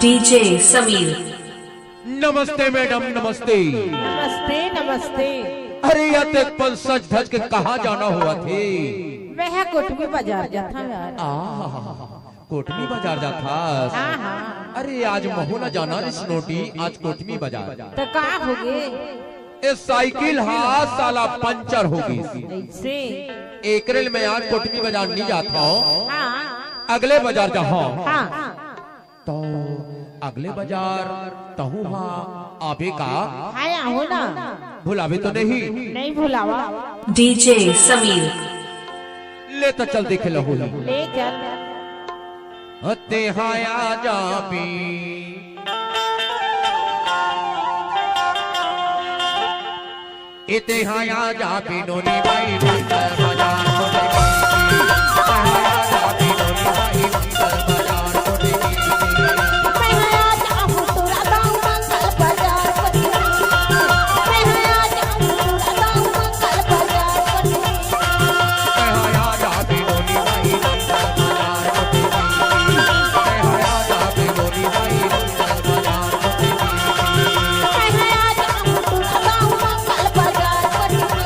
DJ Sameer. नमस्ते madam, नमस्ते। नमस्ते नमस्ते। अरे या तो एक पल सच धज के कहाँ जाना हुआ थे? वह कोटमी बाजार जाता यार। कोटमी बाजार जाता। हाँ हाँ। अरे आज महू न जाना रे स्नोटी, आज कोटमी बाजार। तो कहाँ हो गए? ये साइकिल हाथ साला पंचर हो गई। ऐसे एक रेल में आज कोटमी बाजार नहीं जाता हूँ। हाँ अगले बाजार जाऊँ। हाँ। तो अगले बाजार तहु वहाँ आबे का। आया हो ना। भुलावे तो नहीं? नहीं भुलावा। डीजे समीर। ले तो चल देखे लहू। ले चल। हते हाया जाबी इते हाया जाबी नोनी बाई बंदर बाजार को देगी। हाया जाबी नोनी बाई बंदर बाजार को देगी। मैं आया जाऊँ तोरा गाँव मंगल बाजार को देगी। मैं आया जाऊँ तोरा गाँव मंगल बाजार को देगी। हाया जाबी नोनी बाई बंदर बाजार को देगी। हाया जाबी नोनी बाई बंदर बाजार को देगी। मैं आया जाऊँ तोरा गाँव मंगल बाजार को देगी।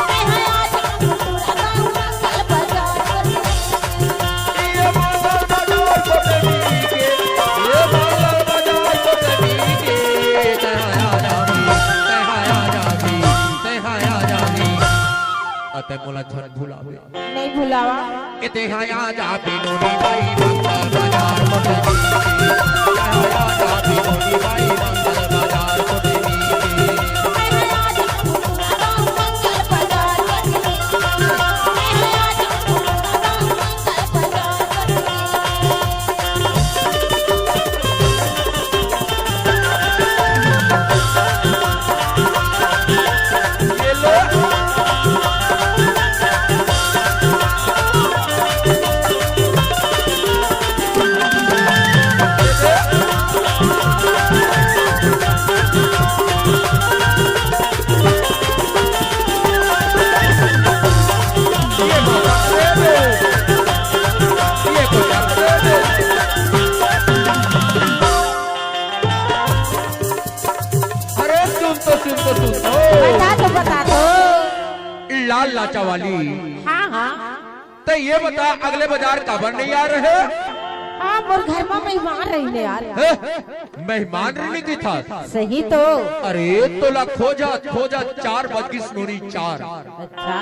मैं आया जाऊँ तोरा गाँव मंगल बाजार को देगी। ये मंगल बाजार को देगी के, ये मंगल बाजार को देगी के। हाया जाबी अते मोला छन भुलावे। नहीं भुलावा। इते हाया जाबी नोनी बाई बंदर बाजार को देगी। हाया जाबी नोनी बाई बंदर बाजार को देगी। मैं आया जाऊँ तोरा गाँव मंगल बाजार को देगी। मैं आया जाऊँ तोरा गाँव मंगल बाजार को देगी। ये लो ये मौका दे दे, ये मौका दे दे। अरे सुन तो बता दो। लाल लाचा वाली। हाँ हाँ। तो ये बता अगले बाजार काबर नहीं आ रहे? हाँ मोर घर में मेहमान रही यार। मेहमान नहीं था। सही तो। अरे तोला खोजा 4:24 अच्छा।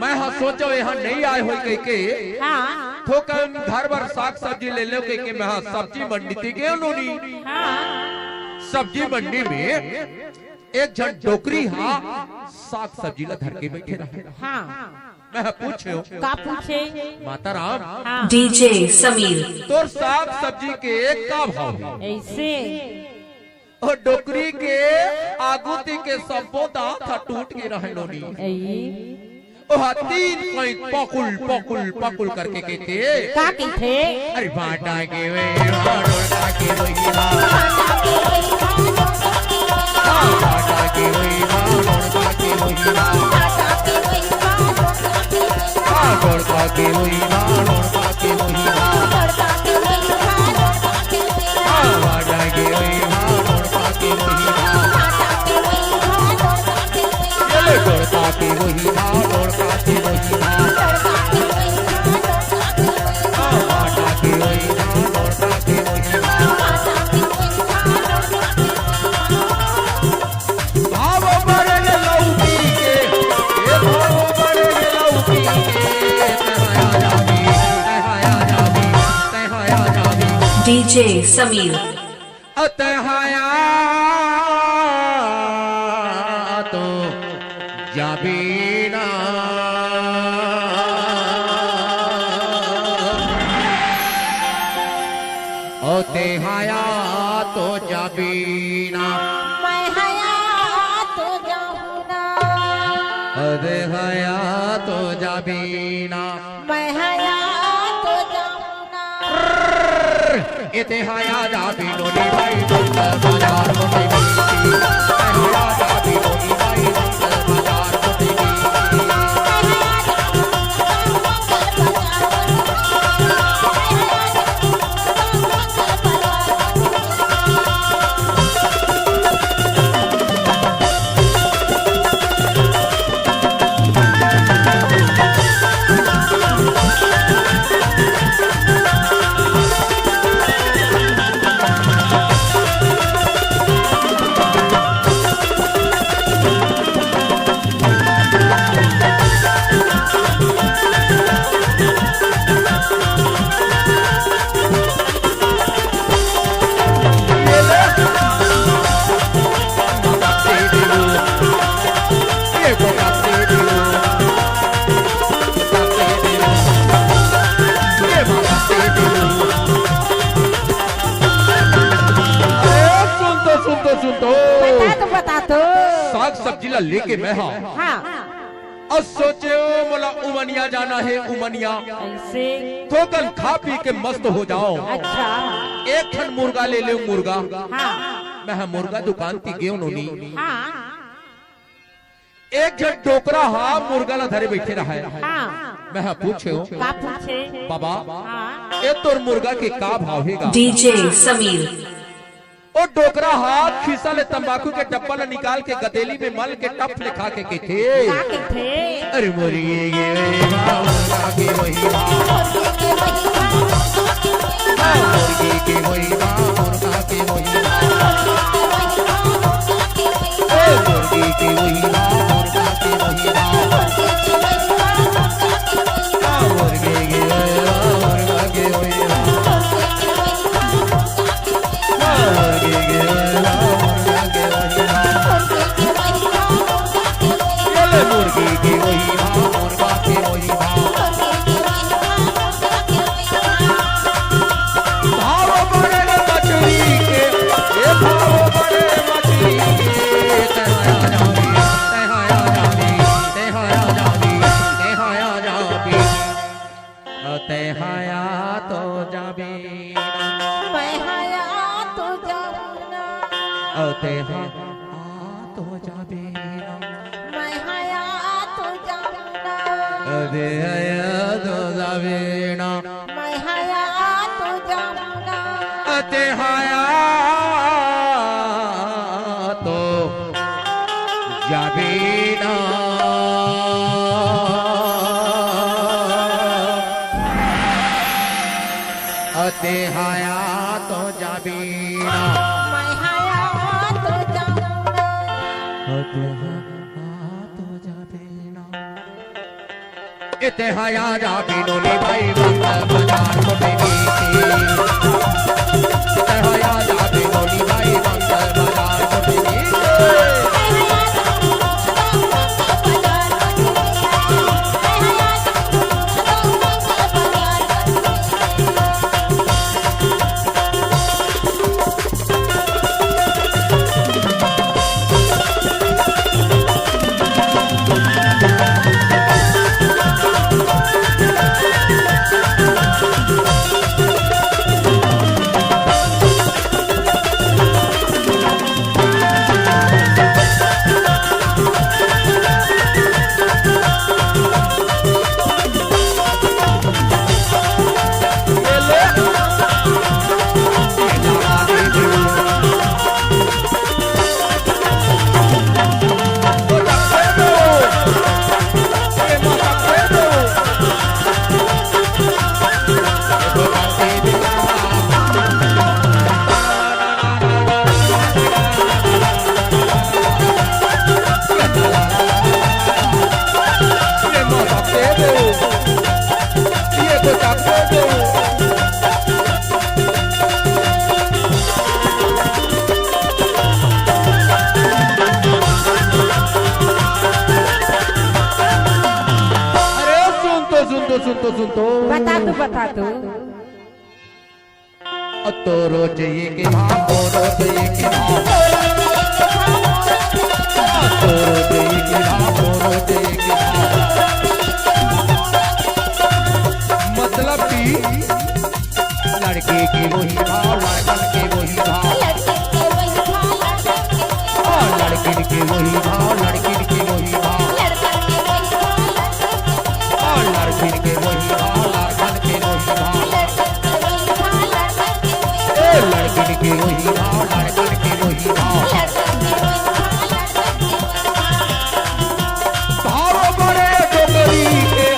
मैं हाँ सोचो यहाँ नहीं आए हो कह के हाँ तो कल घर भर साग सब्जी ले लो कह के मैं हाँ सब्जी मंडी थी गए उन्होंने। हाँ। सब्जी मंडी में एक जन डोकरी हाँ साग सब्जी ला धर के बैठे रहे। हाँ। मैं पूछे का पूछे? माता राम हाँ। डीजे समीर। तो साग सब्जी के का भाव है? ऐसे और डोकरी के आगुती के सबो दांत टूट के रहे नोनी। तीन पॉइंट पकुल करके कहते का कहते? अरे बाटा के वे बाटा के वे बाटा के वे बाटा के वे बाटा के वे भाव बरन लौकी के, ये भाव DJ Sameer. अतहाया तो जाबीना अतहाया तो जाबीना मैं हया तो जाऊंगा अतहाया तो जाबीना मैं हया तो जाऊंगा इतिहाया जाबीनो नी भाई बंदर बाजार मोटी बीती इतिहाया जाबीनो नी भाई बंदर बाजार मोटी बीती बता तो साग सब्जी ला लेके मैं हाँ हाँ और सोचे मोला उमनिया जाना है उमनिया ऐसे थोकन खा पी के मस्त हो जाओ अच्छा एक खन मुर्गा ले ले मुर्गा हाँ मैं हाँ मुर्गा दुकान की गेव नोनी हाँ एक जन टोकरा हाँ मुर्गा ला धरे बैठे रहा है हाँ मैं हाँ पूछे का पूछे बाबा हाँ ये तोर मुर्गा के का भाव हैगा DJ Sameer. और डोकरा हाथ खीसा ले तंबाकू के डब्बा ला निकाल के गदेली में मल के टप ले खा के थे का के थे अरे मुर्गी के मुर्गा के वही मुर्गी के वही मुर्गा के वही मुर्गी के वही मुर्गा के वही मुर्गी के मुर्गा के वही मुर्गी की वही मुर्गा की वही भाव बड़े मछली के ये भाव बड़े मछली के तहाया जाबी तहाया जाबी तहाया जाबी तहाया तो जाबी मैं हया तो जाऊंगा तहाया तो जाबी मैं हया तो जाऊंगा तहाया तो जाबी मैं हया तो जाऊंगा तहाया तो जाबीना तहाया तो जाबीना मैं हया तो जाऊंगा इतिहाया जाबीनो नी भाई बंदर बाजार मोटी बीती इतिहाया जाबीनो नी भाई बंदर बाजार मोटी बीती सुन तो बता तू तो रोज ये के भाव तो रोज ये के भाव तो रोज ये के भाव तो रोज ये के भाव मतलब कि लड़के के वही भाव लड़कन के वही भाव लड़किन के वही भाव लड़किन के वही भाव लड़किन के वही भाव लड़कन के वही भाव लड़किन के वही भाव लड़कन के वही भाव भाव बड़े डोगरी के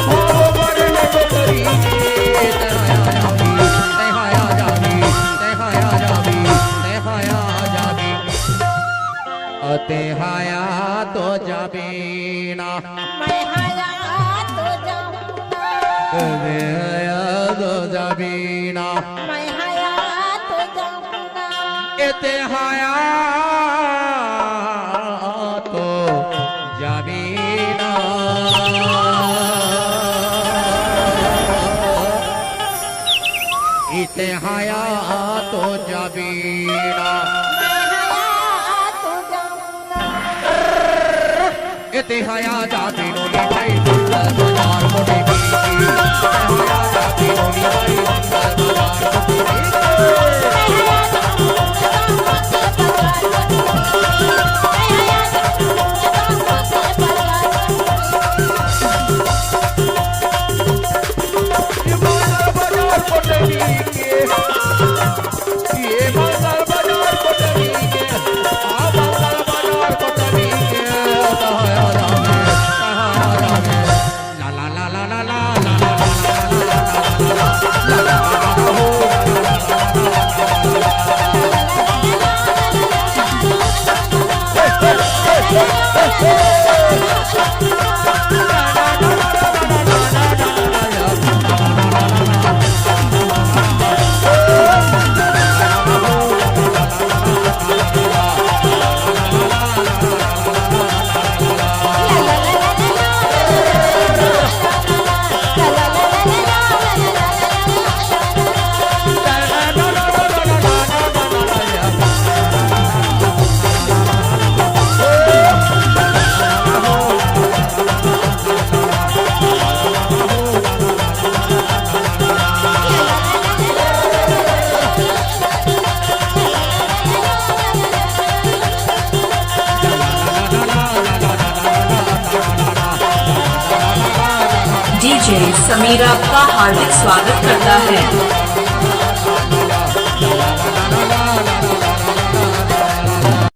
भाव बड़े डोगरी के तहाया जाबी तेहाया तो जाबीना तेहाया तो जाबीना तेहाया तो जाबीना तेहाया तो जाबीना तेहाया जाबी नोनी भाई बाजार मोटी तेहाया जाबी नोनी भाई बाजार डीजे समीरा का हार्दिक स्वागत करता है।